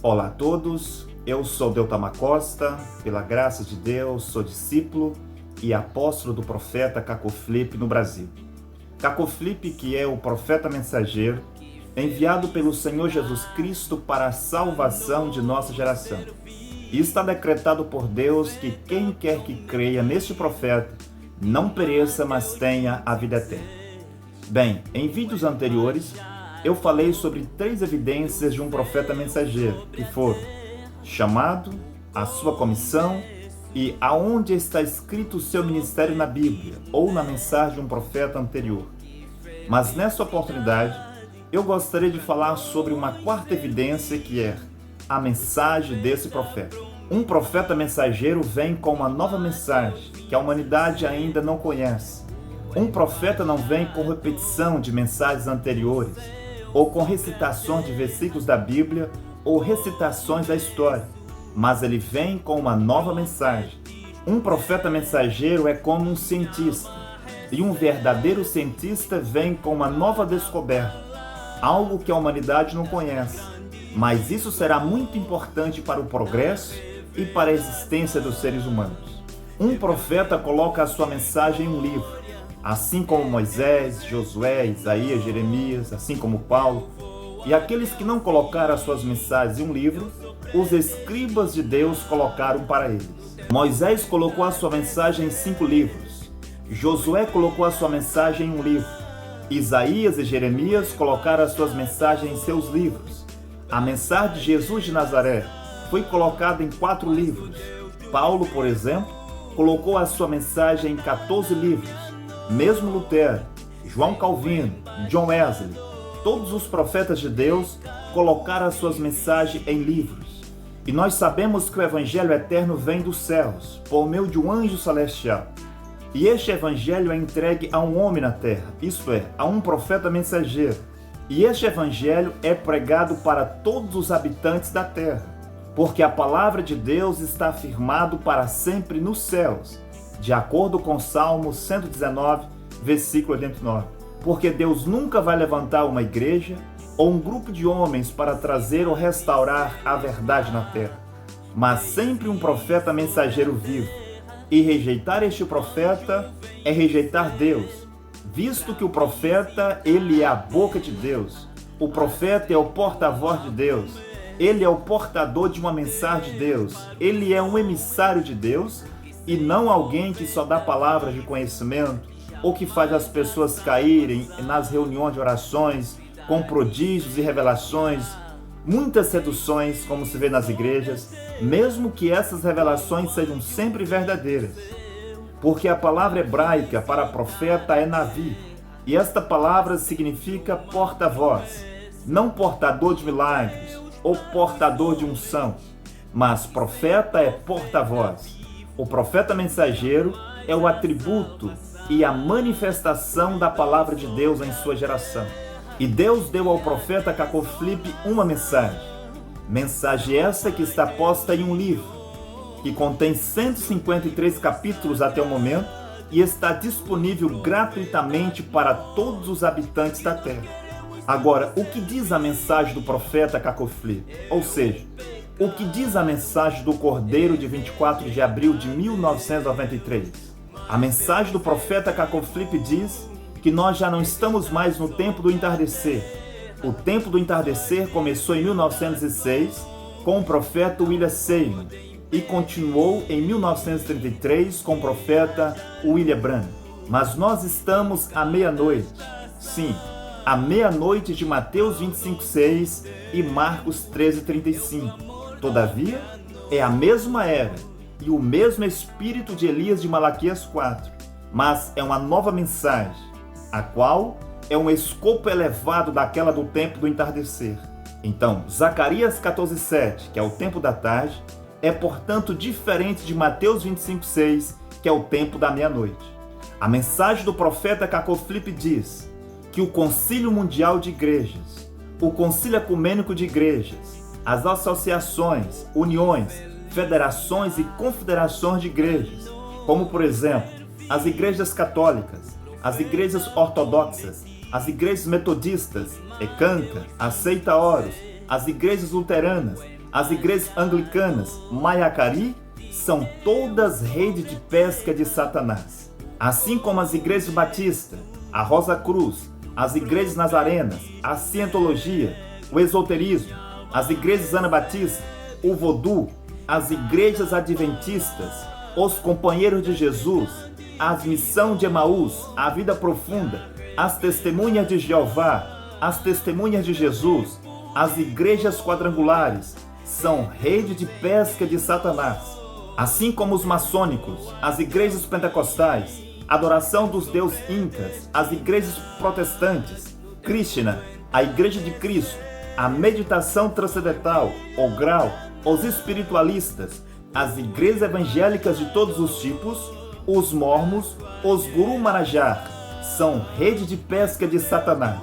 Olá a todos, eu sou Deltama Costa, pela graça de Deus, sou discípulo e apóstolo do profeta Caco Filipe no Brasil. Caco Filipe, que é o profeta mensageiro, enviado pelo Senhor Jesus Cristo para a salvação de nossa geração. E está decretado por Deus que quem quer que creia neste profeta não pereça, mas tenha a vida eterna. Bem, em vídeos anteriores, eu falei sobre 3 evidências de um profeta mensageiro, que foram chamado, a sua comissão e aonde está escrito o seu ministério na Bíblia ou na mensagem de um profeta anterior. Mas nessa oportunidade, eu gostaria de falar sobre uma 4ª evidência, que é a mensagem desse profeta. Um profeta mensageiro vem com uma nova mensagem que a humanidade ainda não conhece. Um profeta não vem com repetição de mensagens anteriores, ou com recitações de versículos da Bíblia, ou recitações da história, mas ele vem com uma nova mensagem. Um profeta mensageiro é como um cientista, e um verdadeiro cientista vem com uma nova descoberta, algo que a humanidade não conhece, mas isso será muito importante para o progresso e para a existência dos seres humanos. Um profeta coloca a sua mensagem em um livro, assim como Moisés, Josué, Isaías, Jeremias, assim como Paulo. E aqueles que não colocaram as suas mensagens em um livro, os escribas de Deus colocaram para eles. Moisés colocou a sua mensagem em 5 livros. Josué colocou a sua mensagem em um livro. Isaías e Jeremias colocaram as suas mensagens em seus livros. A mensagem de Jesus de Nazaré foi colocada em 4 livros. Paulo, por exemplo, colocou a sua mensagem em 14 livros. Mesmo Lutero, João Calvino, John Wesley, todos os profetas de Deus colocaram as suas mensagens em livros. E nós sabemos que o Evangelho eterno vem dos céus, por meio de um anjo celestial. E este Evangelho é entregue a um homem na terra, isto é, a um profeta mensageiro. E este Evangelho é pregado para todos os habitantes da terra, porque a palavra de Deus está afirmada para sempre nos céus, de acordo com Salmo 119, versículo 89. Porque Deus nunca vai levantar uma igreja ou um grupo de homens para trazer ou restaurar a verdade na terra, mas sempre um profeta mensageiro vivo. E rejeitar este profeta é rejeitar Deus, visto que o profeta, ele é a boca de Deus. O profeta é o porta-voz de Deus. Ele é o portador de uma mensagem de Deus. Ele é um emissário de Deus e não alguém que só dá palavras de conhecimento ou que faz as pessoas caírem nas reuniões de orações com prodígios e revelações, muitas seduções, como se vê nas igrejas, mesmo que essas revelações sejam sempre verdadeiras. Porque a palavra hebraica para profeta é navi, e esta palavra significa porta-voz, não portador de milagres ou portador de unção, mas profeta é porta-voz. O profeta mensageiro é o atributo e a manifestação da palavra de Deus em sua geração. E Deus deu ao profeta Caco Filipe uma mensagem. Mensagem essa que está posta em um livro, que contém 153 capítulos até o momento e está disponível gratuitamente para todos os habitantes da terra. Agora, o que diz a mensagem do profeta Caco Filipe? Ou seja, o que diz a mensagem do Cordeiro de 24 de abril de 1993? A mensagem do profeta Caco Filipe diz que nós já não estamos mais no tempo do entardecer. O tempo do entardecer começou em 1906 com o profeta William Seymour e continuou em 1933 com o profeta William Branham. Mas nós estamos à meia-noite. Sim, à meia-noite de Mateus 25:6 e Marcos 13:35. Todavia, é a mesma era e o mesmo espírito de Elias de Malaquias 4, mas é uma nova mensagem, a qual é um escopo elevado daquela do tempo do entardecer. Então, Zacarias 14:7, que é o tempo da tarde, é portanto diferente de Mateus 25:6, que é o tempo da meia-noite. A mensagem do profeta Caco Filipe diz que o Concílio Mundial de Igrejas, o Concílio Ecumênico de Igrejas, as associações, uniões, federações e confederações de igrejas, como por exemplo, as igrejas católicas, as igrejas ortodoxas, as igrejas metodistas, Ecanca, Aceita Oros, as igrejas luteranas, as igrejas anglicanas, Mayacari, são todas redes de pesca de Satanás. Assim como as igrejas batistas, a Rosa Cruz, as igrejas nazarenas, a cientologia, o esoterismo, as igrejas anabatistas, o vodú, as igrejas adventistas, os companheiros de Jesus, as missão de Emaús, a vida profunda, as testemunhas de Jeová, as testemunhas de Jesus, as igrejas quadrangulares, são rede de pesca de Satanás. Assim como os maçônicos, as igrejas pentecostais, adoração dos deuses incas, as igrejas protestantes, Krishna, a igreja de Cristo, a meditação transcendental, o grau, os espiritualistas, as igrejas evangélicas de todos os tipos, os mormons, os Guru Maharajar, são rede de pesca de Satanás.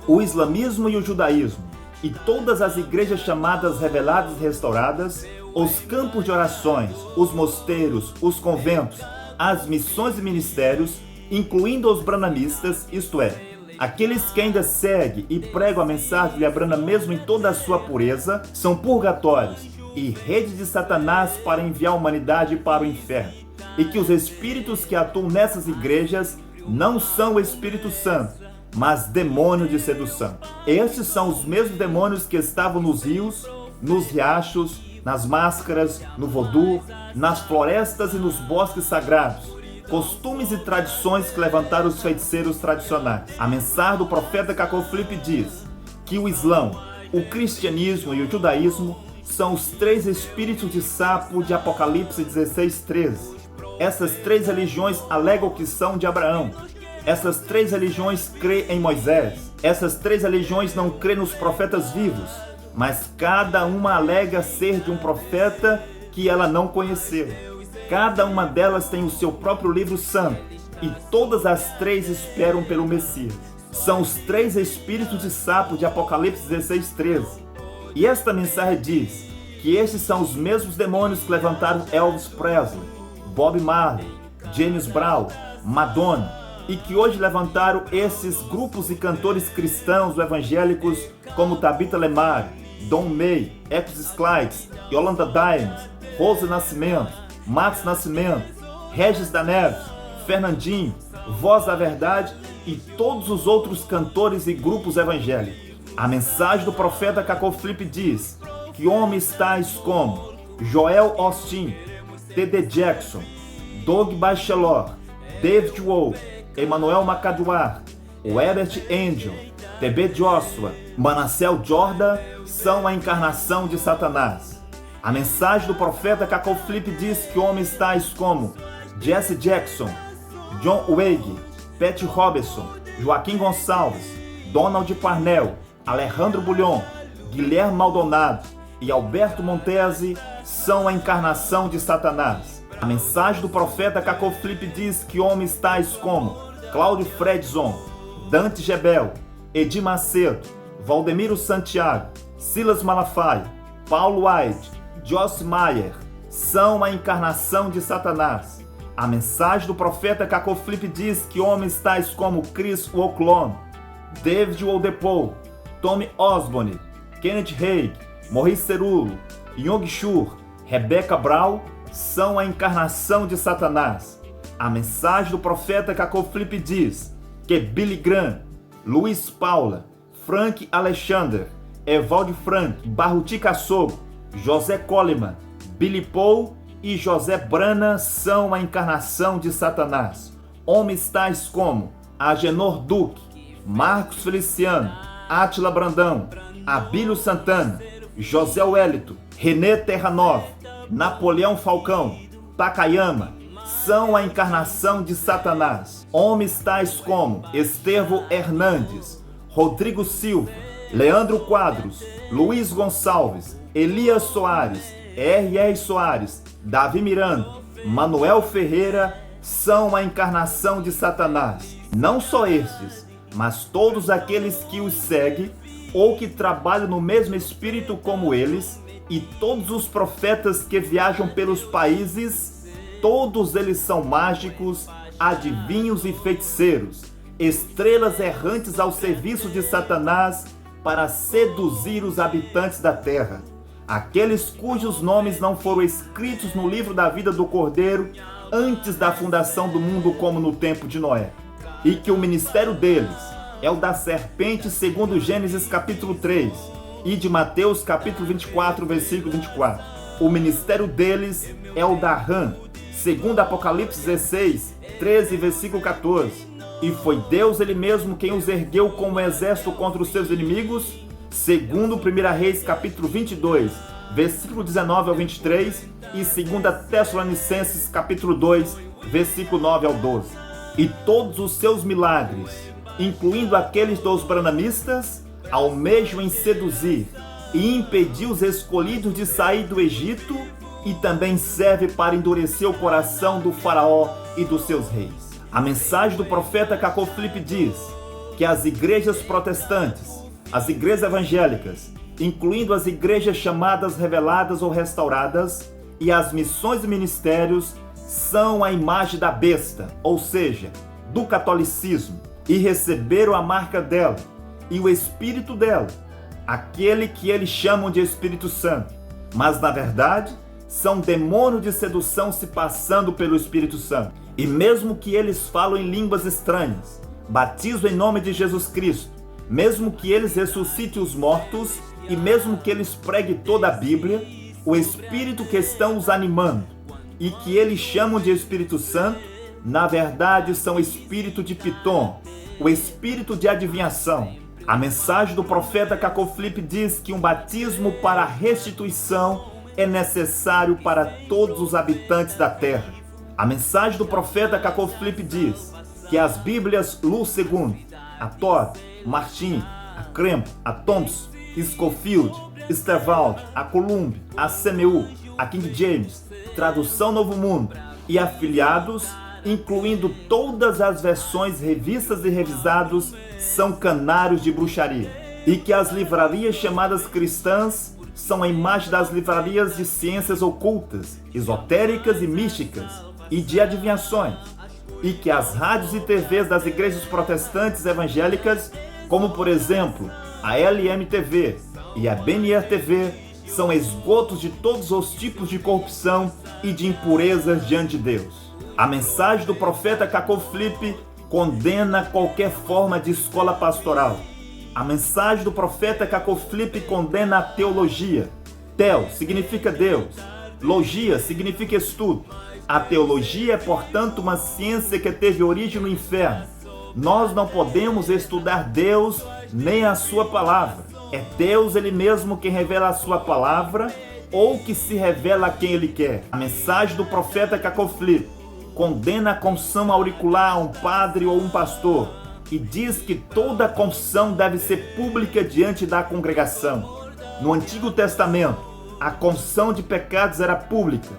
O islamismo e o judaísmo, e todas as igrejas chamadas reveladas e restauradas, os campos de orações, os mosteiros, os conventos, as missões e ministérios, incluindo os branamistas, isto é, aqueles que ainda seguem e pregam a mensagem de Abraham mesmo em toda a sua pureza, são purgatórios e rede de Satanás para enviar a humanidade para o inferno. E que os espíritos que atuam nessas igrejas não são o Espírito Santo, mas demônios de sedução. Estes são os mesmos demônios que estavam nos rios, nos riachos, nas máscaras, no vodú, nas florestas e nos bosques sagrados. Costumes e tradições que levantaram os feiticeiros tradicionais. A mensagem do profeta Cacoflipe diz que o Islã, o cristianismo e o judaísmo são os três espíritos de sapo de Apocalipse 16:13. Essas três religiões alegam que são de Abraão. Essas três religiões crêem em Moisés. Essas três religiões não crêem nos profetas vivos, mas cada uma alega ser de um profeta que ela não conheceu. Cada uma delas tem o seu próprio livro santo, e todas as três esperam pelo Messias. São os três espíritos de sapo de Apocalipse 16:13. E esta mensagem diz que estes são os mesmos demônios que levantaram Elvis Presley, Bob Marley, James Brown, Madonna, e que hoje levantaram esses grupos e cantores cristãos evangélicos como Tabitha Lemar, Don May, Ecos Slides, Yolanda Dimes, Rose Nascimento, Max Nascimento, Regis da Neves, Fernandinho, Voz da Verdade e todos os outros cantores e grupos evangélicos. A mensagem do profeta Cacoflipe diz que homens tais como Joel Osteen, T.D. Jackson, Doug Bachelor, David Wohl, Emmanuel Macaduar, Herbert Angel, T.B. Joshua, Manasseh Jordan são a encarnação de Satanás. A mensagem do profeta Cacoflipe diz que homens tais como Jesse Jackson, John Wayne, Pat Robertson, Joaquim Gonçalves, Donald Parnell, Alejandro Bullion, Guilherme Maldonado e Alberto Montesi são a encarnação de Satanás. A mensagem do profeta Cacoflipe diz que homens tais como Cláudio Fredson, Dante Gebel, Edir Macedo, Valdemiro Santiago, Silas Malafaia, Paulo White, Joyce Meyer são a encarnação de Satanás. A mensagem do profeta Cacoflipe diz que homens tais como Chris O'Clone, David Oyedepo, Tommy Osborne, Kenneth Hagin, Maurice Cerulo, Yong Shur, Rebecca Brown são a encarnação de Satanás. A mensagem do profeta Cacoflipe diz que Billy Graham, Luiz Paula, Frank Alexander, Evaldo Frank, Baruti Caçogo, José Coleman, Billy Paul e José Brana são a encarnação de Satanás. Homens tais como Agenor Duque, Marcos Feliciano, Átila Brandão, Abílio Santana, José Wellington, René Terranova, Napoleão Falcão, Takayama, são a encarnação de Satanás. Homens tais como Estevão Hernandes, Rodrigo Silva, Leandro Quadros, Luiz Gonçalves, Elias Soares, R.R. Soares, Davi Miranda, Manuel Ferreira são a encarnação de Satanás. Não só estes, mas todos aqueles que os seguem ou que trabalham no mesmo espírito como eles, e todos os profetas que viajam pelos países, todos eles são mágicos, adivinhos e feiticeiros, estrelas errantes ao serviço de Satanás para seduzir os habitantes da terra. aqueles cujos nomes não foram escritos no livro da vida do Cordeiro antes da fundação do mundo, como no tempo de Noé, e que o ministério deles é o da serpente, segundo Gênesis capítulo 3 e de Mateus capítulo 24, versículo 24. O ministério deles é o da rã, segundo Apocalipse 16, 13, versículo 14. E foi Deus ele mesmo quem os ergueu como exército contra os seus inimigos, segundo 1 Reis capítulo 22, versículo 19 ao 23, e 2 Tessalonicenses capítulo 2, versículo 9 ao 12. E todos os seus milagres, incluindo aqueles dos branamistas, almejam em seduzir e impedir os escolhidos de sair do Egito, e também serve para endurecer o coração do faraó e dos seus reis. A mensagem do profeta Cacoflipe diz que as igrejas protestantes, as igrejas evangélicas, incluindo as igrejas chamadas reveladas ou restauradas, e as missões e ministérios, são a imagem da besta, ou seja, do catolicismo, e receberam a marca dela e o espírito dela, aquele que eles chamam de Espírito Santo, mas na verdade são demônios de sedução se passando pelo Espírito Santo. E mesmo que eles falam em línguas estranhas, batizam em nome de Jesus Cristo, mesmo que eles ressuscitem os mortos, e mesmo que eles preguem toda a Bíblia, o Espírito que estão os animando e que eles chamam de Espírito Santo, na verdade são espírito de Pitom, o espírito de adivinhação. A mensagem do profeta Cacoflipe diz que um batismo para a restituição é necessário para todos os habitantes da terra. A mensagem do profeta Cacoflipe diz que as Bíblias Luz II, a Todd, Martin, a Kremp, a Thompson, Scofield, Sterwald, a Columb, a CMU, a King James, Tradução Novo Mundo e afiliados, incluindo todas as versões revistas e revisados, são canários de bruxaria, e que as livrarias chamadas cristãs são a imagem das livrarias de ciências ocultas, esotéricas e místicas, e de adivinhações, e que as rádios e TVs das igrejas protestantes evangélicas, como por exemplo a LMTV e a BNR TV, são esgotos de todos os tipos de corrupção e de impurezas diante de Deus. A mensagem do profeta Cacoflipe condena qualquer forma de escola pastoral. A mensagem do profeta Cacoflipe condena a teologia. Teo significa Deus. Logia significa estudo. A teologia é, portanto, uma ciência que teve origem no inferno. Nós não podemos estudar Deus nem a sua palavra. É Deus ele mesmo quem revela a sua palavra ou que se revela a quem ele quer. A mensagem do profeta Cacoflipe condena a confissão auricular a um padre ou um pastor e diz que toda confissão deve ser pública diante da congregação. No Antigo Testamento, a confissão de pecados era pública.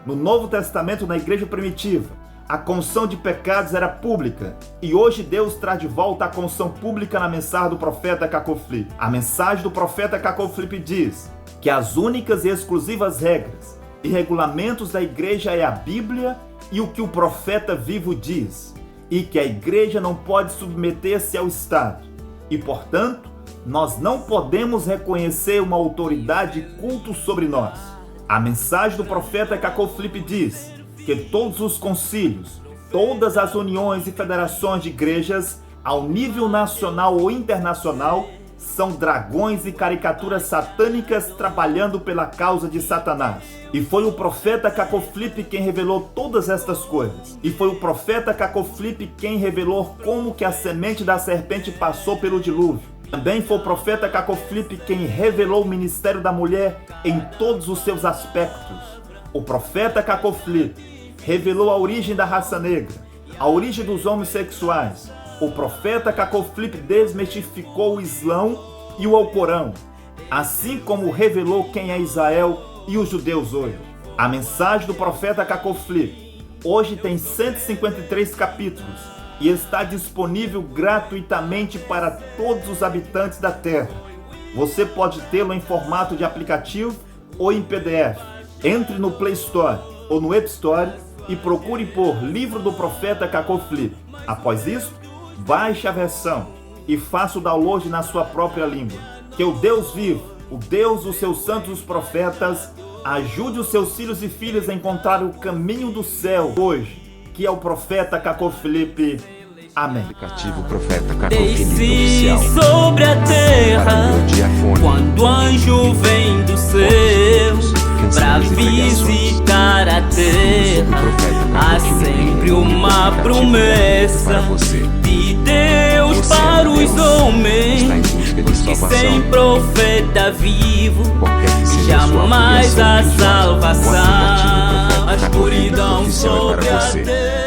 No Novo Testamento, na igreja primitiva, a confissão de pecados era pública. E hoje Deus traz de volta a confissão pública na mensagem do profeta Cacoflipe. A mensagem do profeta Cacoflipe diz que as únicas e exclusivas regras e regulamentos da igreja é a Bíblia e o que o profeta vivo diz, e que a igreja não pode submeter-se ao Estado. E, portanto, nós não podemos reconhecer uma autoridade e culto sobre nós. A mensagem do profeta Cacoflipe diz que todos os concílios, todas as uniões e federações de igrejas, ao nível nacional ou internacional, são dragões e caricaturas satânicas trabalhando pela causa de Satanás. E foi o profeta Cacoflipe quem revelou todas estas coisas. E foi o profeta Cacoflipe quem revelou como que a semente da serpente passou pelo dilúvio. Também foi o profeta Cacoflipe quem revelou o ministério da mulher em todos os seus aspectos. O profeta Cacoflipe revelou a origem da raça negra, a origem dos homossexuais. O profeta Cacoflipe desmistificou o Islão e o Alcorão, assim como revelou quem é Israel e os judeus hoje. A mensagem do profeta Cacoflipe hoje tem 153 capítulos e está disponível gratuitamente para todos os habitantes da Terra. Você pode tê-lo em formato de aplicativo ou em PDF. Entre no Play Store ou no App Store e procure por Livro do Profeta Cacoflipe. Após isso, baixe a versão e faça o download na sua própria língua. Que o Deus vivo o Deus dos seus santos profetas, ajude os seus filhos e filhas a encontrar o caminho do céu hoje, que é o profeta Caco Felipe. Amém. Aplicativo Profeta Caco Felipe Oficial. Sobre a terra, quando o anjo vem do céu pra visitar a terra, há sempre uma promessa de Deus para os homens, que sem profeta vivo jamais há salvação. A escuridão sobre a terra.